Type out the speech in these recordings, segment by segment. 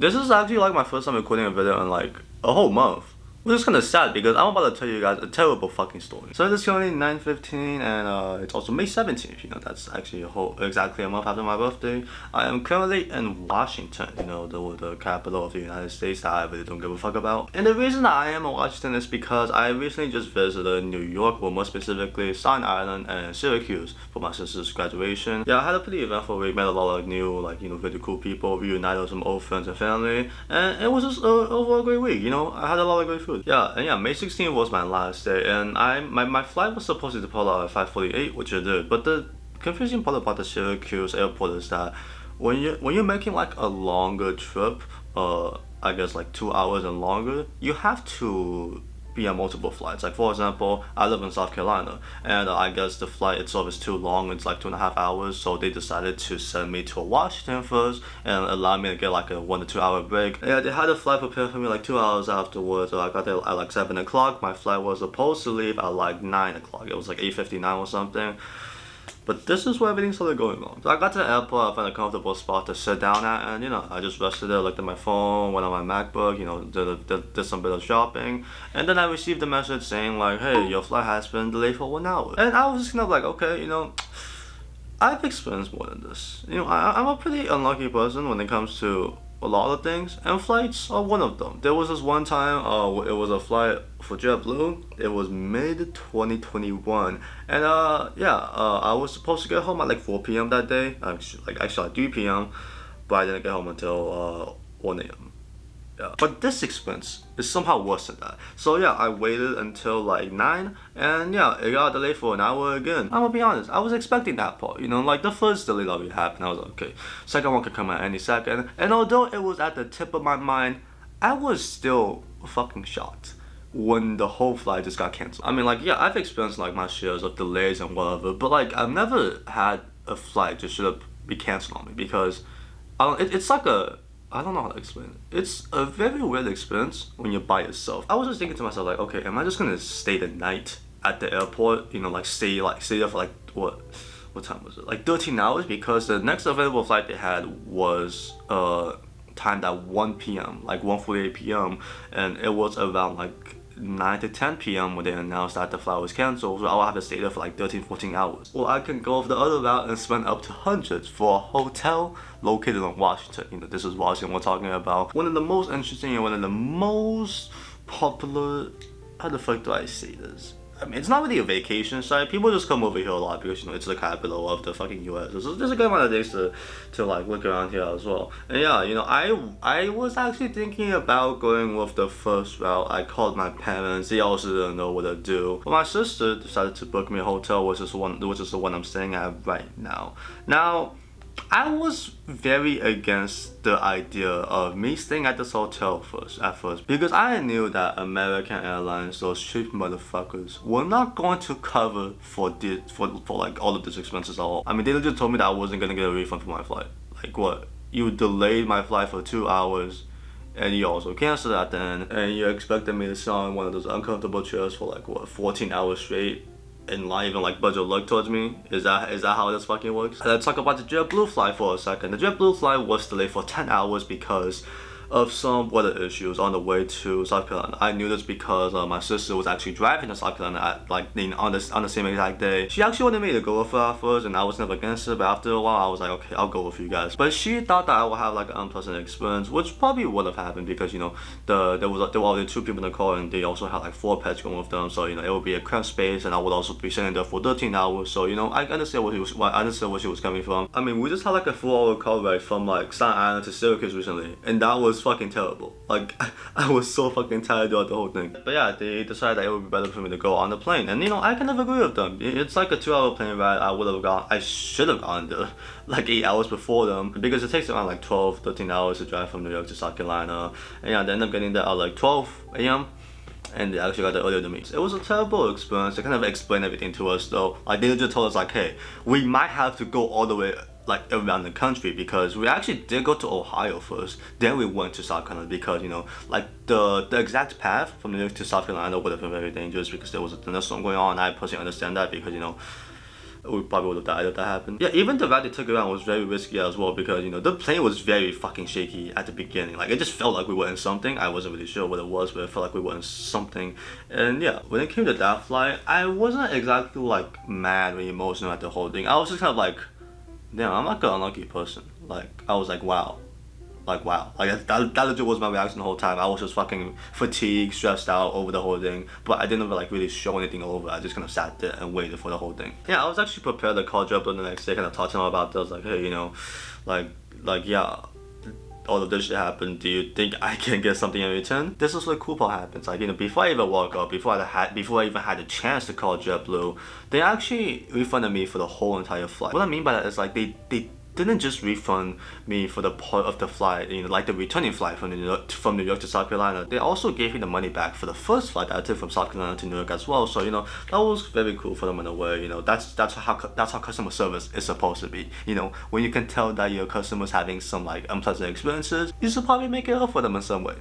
This is actually like my first time recording a video in like a whole month. Which is kind of sad because I'm about to tell you guys a terrible fucking story. So it's currently 9:15 and it's also May 17th. You know, that's actually exactly a month after my birthday. I am currently in Washington, you know, the capital of the United States that I really don't give a fuck about. And the reason I am in Washington is because I recently just visited New York, or more specifically Staten Island and Syracuse for my sister's graduation. Yeah, I had a pretty eventful week, met a lot of new, like, you know, really cool people, reunited with some old friends and family, and it was just overall a great week, you know. I had a lot of great food. Yeah, and yeah, May 16th was my last day, and my flight was supposed to depart at 5:48, which it did. But the confusing part about the Syracuse airport is that when you're making like a longer trip, I guess like 2 hours and longer, you have to be on multiple flights. Like for example, I live in South Carolina, and I guess the flight itself is too long. It's like 2.5 hours, so they decided to send me to Washington first and allow me to get like a 1 to 2 hour break. Yeah, they had a flight prepared for me like 2 hours afterwards. So I got there at like 7 o'clock. My flight was supposed to leave at like 9 o'clock. It was like 8:59 or something. But this is where everything started going wrong. So I got to the airport, I found a comfortable spot to sit down at, and you know, I just rested there, looked at my phone, went on my MacBook, you know, did some bit of shopping, and then I received a message saying like, hey, your flight has been delayed for 1 hour. And I was just kind of like, okay, you know, I've experienced more than this. You know, I'm a pretty unlucky person when it comes to a lot of things, and flights are one of them. There was this one time, it was a flight for JetBlue. It was mid 2021, and I was supposed to get home at like 4 p.m. that day. Actually at 3 p.m., but I didn't get home until 1 a.m. Yeah. But this expense is somehow worse than that. So yeah, I waited until like 9, and yeah, it got delayed for an hour again. I'm gonna be honest, I was expecting that part, you know, like the first delay that would happen, I was like, okay, second one could come at any second. And although it was at the tip of my mind, I was still fucking shocked when the whole flight just got canceled. I mean, like, yeah, I've experienced like my shares of delays and whatever, but like I've never had a flight just straight up be canceled on me, because it's like I don't know how to explain it. It's a very weird experience when you're by yourself. I was just thinking to myself like, okay, am I just gonna stay the night at the airport? You know, like stay there for like what time was it? Like 13 hours, because the next available flight they had was timed at 1 p.m. like 1:48 p.m. and it was around like 9 to 10 p.m. when they announced that the flight was cancelled, so I'll have to stay there for like 13-14 hours. Or I can go off the other route and spend up to hundreds for a hotel located in Washington. You know, this is Washington we're talking about. One of the most interesting and one of the most popular, how the fuck do I say this? I mean, it's not really a vacation site. People just come over here a lot because, you know, it's the capital of the fucking US. So there's a good amount of days to like look around here as well. And yeah, you know, I was actually thinking about going with the first route. I called my parents. They also didn't know what to do. But my sister decided to book me a hotel, which is the one I'm staying at right now. Now, I was very against the idea of me staying at this hotel at first because I knew that American Airlines, those cheap motherfuckers, were not going to cover for like all of these expenses at all. I mean, they just told me that I wasn't gonna get a refund for my flight. Like what? You delayed my flight for 2 hours, and you also canceled that then, and you expected me to sit on one of those uncomfortable chairs for like what, 14 hours straight, and not even like budget look towards me? Is that how this fucking works? Let's talk about the JetBlue flight for a second. The JetBlue flight was delayed for 10 hours because of some weather issues on the way to South Carolina. I knew this because my sister was actually driving to South Carolina at like on the same exact day. She actually wanted me to go with her at first, and I was never against it. But after a while, I was like, okay, I'll go with you guys. But she thought that I would have like an unpleasant experience, which probably would have happened because, you know, there were already 2 people in the car, and they also had like 4 pets going with them. So, you know, it would be a cramped space, and I would also be sitting there for 13 hours. So, you know, I understand where she was coming from. I mean, we just had like a 4-hour car ride from like Staten Island to Syracuse recently, and that was fucking terrible. Like, I was so fucking tired throughout the whole thing. But yeah, they decided that it would be better for me to go on the plane, and you know, I kind of agree with them. It's like a 2-hour plane ride. I should have gone there like 8 hours before them, because it takes around like 12-13 hours to drive from New York to South Carolina. And yeah, they ended up getting there at like 12 a.m. and they actually got there earlier than me. It was a terrible experience. They kind of explained everything to us though. Like, they just told us like, hey, we might have to go all the way like around the country, because we actually did go to Ohio first, then we went to South Carolina, because, you know, like the exact path from New York to South Carolina would have been very dangerous because there was a thunderstorm going on. I personally understand that because, you know, we probably would have died if that happened. Yeah, even the route they took around was very risky as well because, you know, the plane was very fucking shaky at the beginning. Like, it just felt like we were in something. I wasn't really sure what it was, but it felt like we were in something. And yeah, when it came to that flight, I wasn't exactly like mad or emotional at the whole thing. I was just kind of like, damn, I'm like an unlucky person. Like, I was like, wow. Like, wow. Like, that legit was my reaction the whole time. I was just fucking fatigued, stressed out over the whole thing. But I didn't like really show anything over. I just kind of sat there and waited for the whole thing. Yeah, I was actually prepared to call JetBlue the next day, kind of talk to him about this. I was like, hey, you know, like, yeah, all of this shit happened. Do you think I can get something in return? This is what cool part happens. Like, you know, before I even woke up, before I even had the chance to call JetBlue, they actually refunded me for the whole entire flight. What I mean by that is like they didn't just refund me for the part of the flight, you know, like the returning flight from New York to South Carolina. They also gave me the money back for the first flight that I took from South Carolina to New York as well. So, you know, that was very cool for them in a way. You know, that's how customer service is supposed to be. You know, when you can tell that your customer's having some like unpleasant experiences, you should probably make it up for them in some way.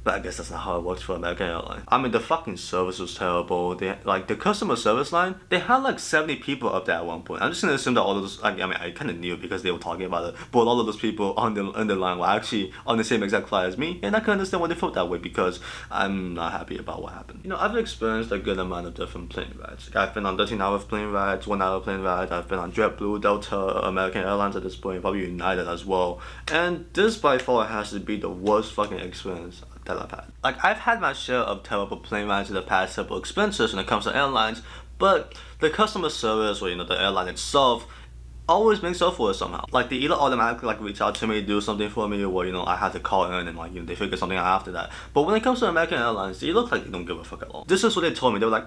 But I guess that's not how it works for American Airlines. I mean, the fucking service was terrible. They, like, the customer service line, they had like 70 people up there at one point. I'm just gonna assume that all of those, I mean, I kind of knew because they were talking about it, but all of those people on the line were actually on the same exact flight as me, and I can understand why they felt that way because I'm not happy about what happened. You know, I've experienced a good amount of different plane rides. I've been on 13-hour plane rides, 1-hour plane rides. I've been on JetBlue, Delta, American Airlines at this point, probably United as well. And this by far has to be the worst fucking experience that I've had. Like, I've had my share of terrible plane rides in the past, terrible experiences when it comes to airlines, but the customer service or, you know, the airline itself always makes up for it somehow. Like, they either automatically like reach out to me, do something for me, or, you know, I have to call in and like, you know, they figure something out after that. But when it comes to American Airlines, they look like they don't give a fuck at all. This is what they told me. They were like,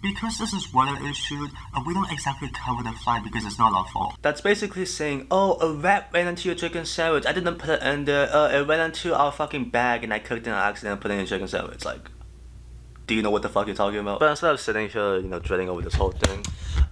because this is weather issued, we don't exactly cover the flight because it's not our fault. That's basically saying, oh, a rat ran into your chicken sandwich. I didn't put it in there. It ran into our fucking bag and I cooked it in an accident and put it in a chicken sandwich. Like, do you know what the fuck you're talking about? But instead of sitting here, you know, dreading over this whole thing,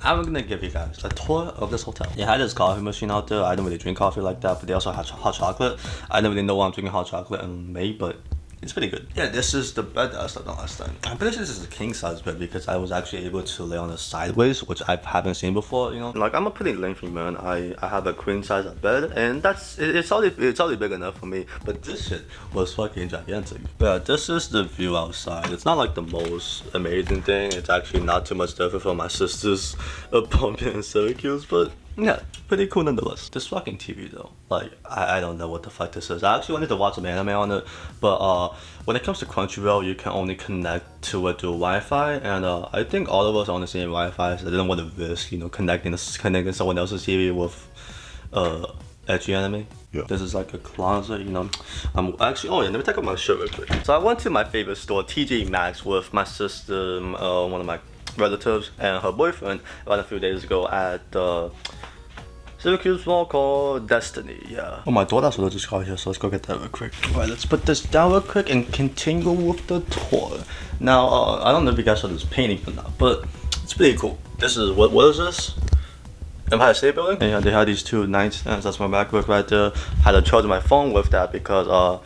I'm gonna give you guys a tour of this hotel. They had this coffee machine out there. I don't really drink coffee like that, but they also have hot chocolate. I don't really know why I'm drinking hot chocolate in May, but it's pretty good. Yeah, this is the bed that I slept on last time. I'm pretty sure this is a king size bed because I was actually able to lay on it sideways, which I haven't seen before, you know. Like, I'm a pretty lengthy man. I have a queen size bed, and it's already big enough for me. But this shit was fucking gigantic. But yeah, this is the view outside. It's not like the most amazing thing. It's actually not too much different from my sister's apartment in Syracuse, but yeah, pretty cool nonetheless. This fucking TV though, like, I don't know what the fuck this is. I actually wanted to watch some anime on it, but when it comes to Crunchyroll, you can only connect to it through Wi-Fi, and I think all of us are on the same Wi-Fi, so I didn't want to risk, you know, connecting someone else's TV with edgy anime. Yeah. This is like a closet, you know. I'm actually, oh yeah, let me take off my shirt real quick. So I went to my favorite store, TJ Maxx, with my sister, one of my relatives, and her boyfriend about a few days ago at Syracuse mall called Destiny. Yeah. Oh, my daughter's also just got here, so let's go get that real quick. Alright, let's put this down real quick and continue with the tour. Now, I don't know if you guys saw this painting or not, but it's pretty cool. This is what is this? Empire State Building. And yeah, they had these two nightstands. That's my MacBook right there. I had to charge my phone with that because oh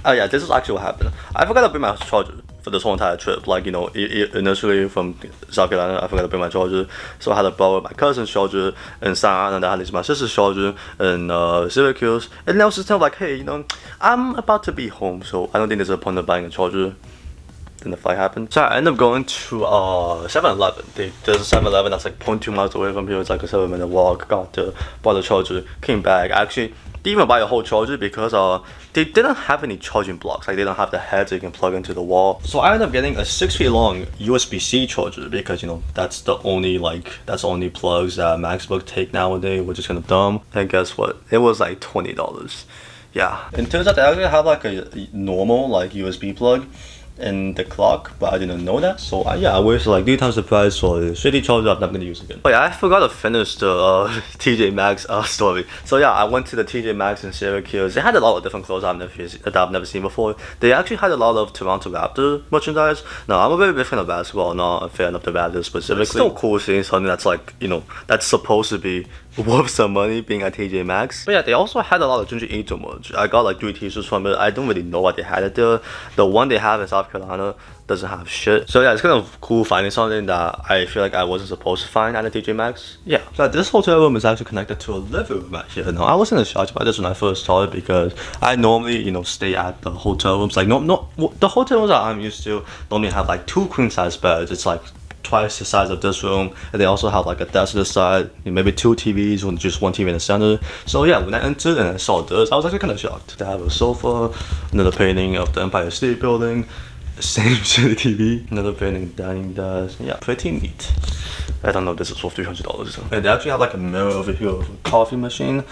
yeah, this is actually what happened. I forgot to bring my charger for this whole entire trip. Like, you know, initially from South Carolina, I forgot to bring my charger, so I had to borrow my cousin's charger in Staten Island. I had to use my sister's charger in Syracuse, and I was just kind of like, hey, you know, I'm about to be home, so I don't think there's a point of buying a charger. Then the fight happened. So I ended up going to 7-Eleven. There's a 7-Eleven that's like 0.2 miles away from here. It's like a 7-minute walk. Got to buy the charger, came back. Actually, didn't even buy a whole charger because they didn't have any charging blocks. Like, they don't have the heads that you can plug into the wall. So I ended up getting a 6 feet long USB-C charger because, you know, that's the only plugs that MacBook take nowadays, which is kind of dumb. And guess what? It was like $20. Yeah. And it turns out they actually have like a normal like USB plug in the clock, but I didn't know that. So yeah, I was like 3 times the price for a shitty charger I'm not gonna use again. But yeah, I forgot to finish the TJ Maxx story. So yeah, I went to the TJ Maxx in Syracuse. They had a lot of different clothes that I've never seen before. They actually had a lot of Toronto Raptors merchandise. Now, I'm a very big fan of basketball, not a fan of the Raptors specifically. It's still cool seeing something that's like, you know, that's supposed to be worth some money being at TJ Maxx. But yeah, they also had a lot of Ginger Angel merch. I got like 3 t-shirts from it. I don't really know what they had it there. The one they have in South Carolina doesn't have shit. So yeah, it's kind of cool finding something that I feel like I wasn't supposed to find at a TJ Maxx. Yeah, so this hotel room is actually connected to a living room right here. Now, I wasn't shocked by this when I first saw it because I normally, you know, stay at the hotel rooms. Like, the hotel rooms that I'm used to normally have like 2 queen size beds. It's like twice the size of this room, and they also have like a desk to the side, maybe 2 TVs or just 1 TV in the center. So yeah, when I entered and I saw this, I was actually kind of shocked. They have a sofa, another painting of the Empire State Building, same shitty TV, another painting, dining desk. Yeah, pretty neat. I don't know if this is worth $300. And they actually have like a mirror over here of a coffee machine.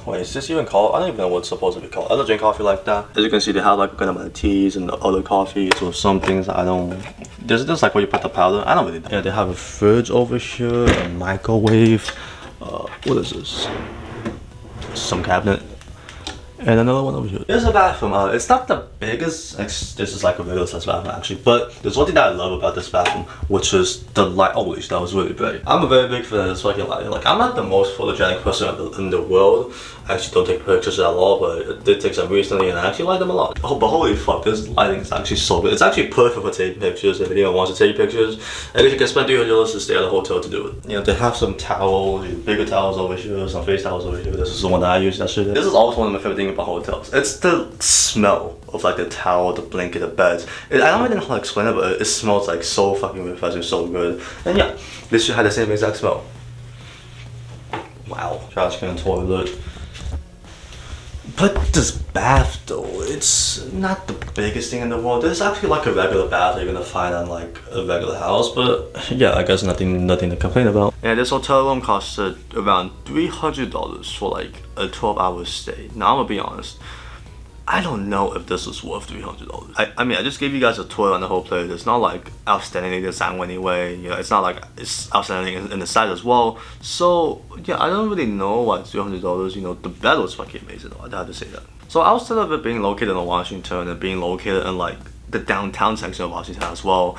Wait, is this even called? I don't even know what it's supposed to be called. I don't drink coffee like that. As you can see, they have like a kind of teas and other coffees or some things I don't. This is like where you put the powder. I don't really know. Yeah, they have a fridge over here, a microwave. What is this? Some cabinet. And another one over here. There's a bathroom. It's not the biggest. This is like a regular size bathroom actually. But there's one thing that I love about this bathroom, which is the light. Oh, that was really bright. I'm a very big fan of this fucking lighting. Like, I'm not the most photogenic person in the world. I actually don't take pictures at all, but I did take some recently and I actually like them a lot. Oh, but holy fuck, this lighting is actually so good. It's actually perfect for taking pictures if anyone wants to take pictures. I guess you can spend $300 to stay at a hotel to do it. You know, they have some towels, bigger towels over here, some face towels over here. This is the one that I use yesterday. This is also one of my favorite things about hotels. It's the smell of like the towel, the blanket, the beds. I don't really know how to explain it, but it smells like so fucking refreshing, so good. And yeah, this should have the same exact smell. Wow, trash can, toilet. But this bath though, it's not the biggest thing in the world. It's actually like a regular bath you're gonna find on like a regular house, but yeah, I guess nothing to complain about. And this hotel room costed around $300 for like a 12-hour stay. Now I'm gonna be honest, I don't know if this is worth $300. I mean, I just gave you guys a tour on the whole place. It's not like outstanding design anyway. You know, it's not like it's outstanding in the size as well. So yeah, I don't really know why it's $300. You know, the bed was fucking amazing though. I have to say that. So outside of it being located in Washington and being located in like the downtown section of Washington as well,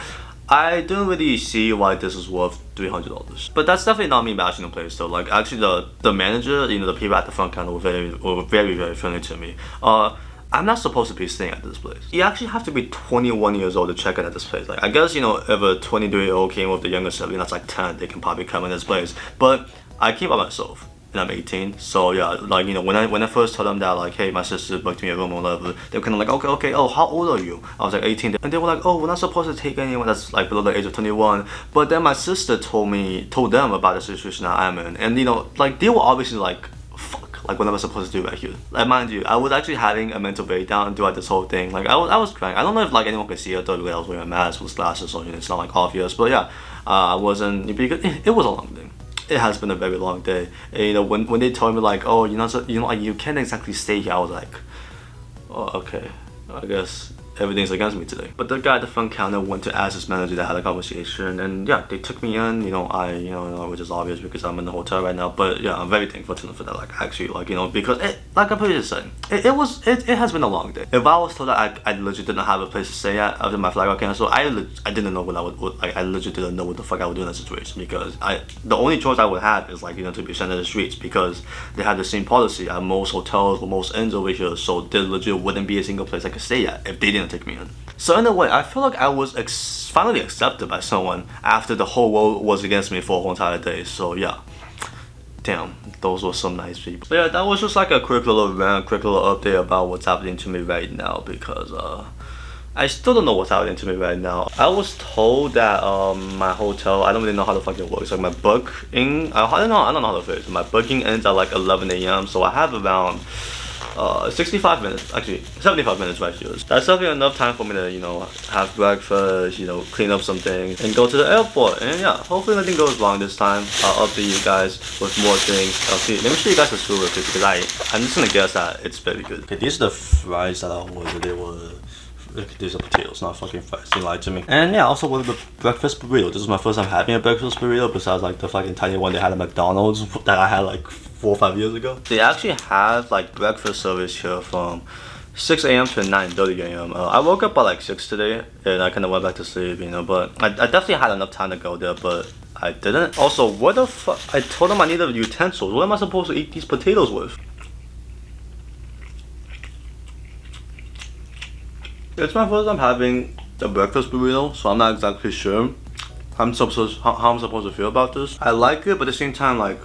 I don't really see why this is worth $300. But that's definitely not me bashing the place though. Like actually the manager, you know, the people at the front counter were very friendly to me. I'm not supposed to be staying at this place. You actually have to be 21 years old to check in at this place. Like, I guess, you know, if a 23-year-old came with the younger sibling that's like 10, they can probably come in this place. But I came by myself and I'm 18. So yeah, like, you know, when I first told them that like, hey, my sister booked me a room or whatever, they were kind of like, okay, oh, how old are you? I was like 18. And they were like, oh, we're not supposed to take anyone that's like below the age of 21. But then my sister told them about the situation that I'm in. And, you know, like, they were obviously like, like what am I supposed to do right here? Like, mind you, I was actually having a mental breakdown throughout this whole thing. Like, I was crying. I don't know if like anyone could see it though because I was wearing a mask with glasses, so you know, it's not like obvious. But yeah, I wasn't, because it was a long day. It has been a very long day. And, you know, when they told me like, oh, like, you can't exactly stay here, I was like, oh, okay, I guess everything's against me today. But the guy at the front counter went to ask his manager. They had a conversation, and yeah, they took me in. You know, which is obvious because I'm in the hotel right now. But yeah, I'm very thankful to them for that. Like, actually, like, you know, because like I'm pretty saying, it has been a long day. If I was told that I legit didn't have a place to stay at after my flight got canceled, I didn't know what I would like. I legit didn't know what the fuck I would do in that situation because the only choice I would have is like, you know, to be sent to the streets because they had the same policy at most hotels or most inns over here. So there legit wouldn't be a single place I could stay at if they didn't take me in. So in a way, I feel like I was finally accepted by someone after the whole world was against me for a whole entire day. So yeah, damn, those were some nice people. But yeah, that was just like a quick little rant, quick little update about what's happening to me right now because I still don't know what's happening to me right now. I was told that my hotel, I don't really know how the fuck it works. Like my booking, I don't know how to fix it. My booking ends at like 11 a.m. So I have around 65 minutes, actually 75 minutes right here. That's definitely enough time for me to, you know, have breakfast, you know, clean up some things and go to the airport. And yeah, hopefully nothing goes wrong this time. I'll update you guys with more things. Let me show you guys the food real quick because I'm just gonna guess that it's very good. Okay, these are the fries that I ordered. They were, these are potatoes, not fucking fries. You lied to me. And yeah, also with the breakfast burrito. This is my first time having a breakfast burrito besides like the fucking tiny one they had at McDonald's that I had like 4 or 5 years ago. They actually have like breakfast service here from 6 a.m. to 9:30 a.m. I woke up at like 6 today and I kind of went back to sleep, you know, but I definitely had enough time to go there, but I didn't. Also, what the fuck? I told him I needed utensils. What am I supposed to eat these potatoes with? It's my first time having a breakfast burrito, so I'm not exactly sure how I'm supposed to feel about this. I like it, but at the same time, like,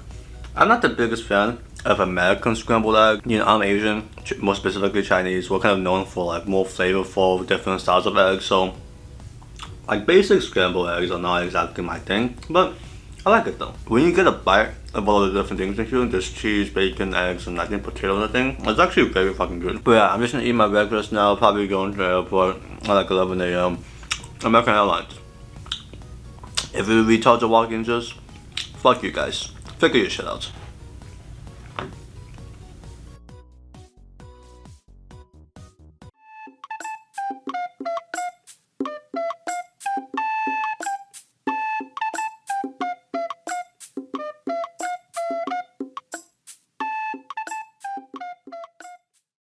I'm not the biggest fan of American scrambled egg. You know, I'm Asian, more specifically Chinese. We're kind of known for like more flavorful, different styles of eggs. So, like, basic scrambled eggs are not exactly my thing, but I like it though. When you get a bite of all the different things in here, there's cheese, bacon, eggs, and I think potatoes, I think. It's actually very fucking good. But yeah, I'm just gonna eat my breakfast now, probably going to the airport at like 11 a.m. American Airlines. If you retards are walking just, fuck you guys. Figure your shit out.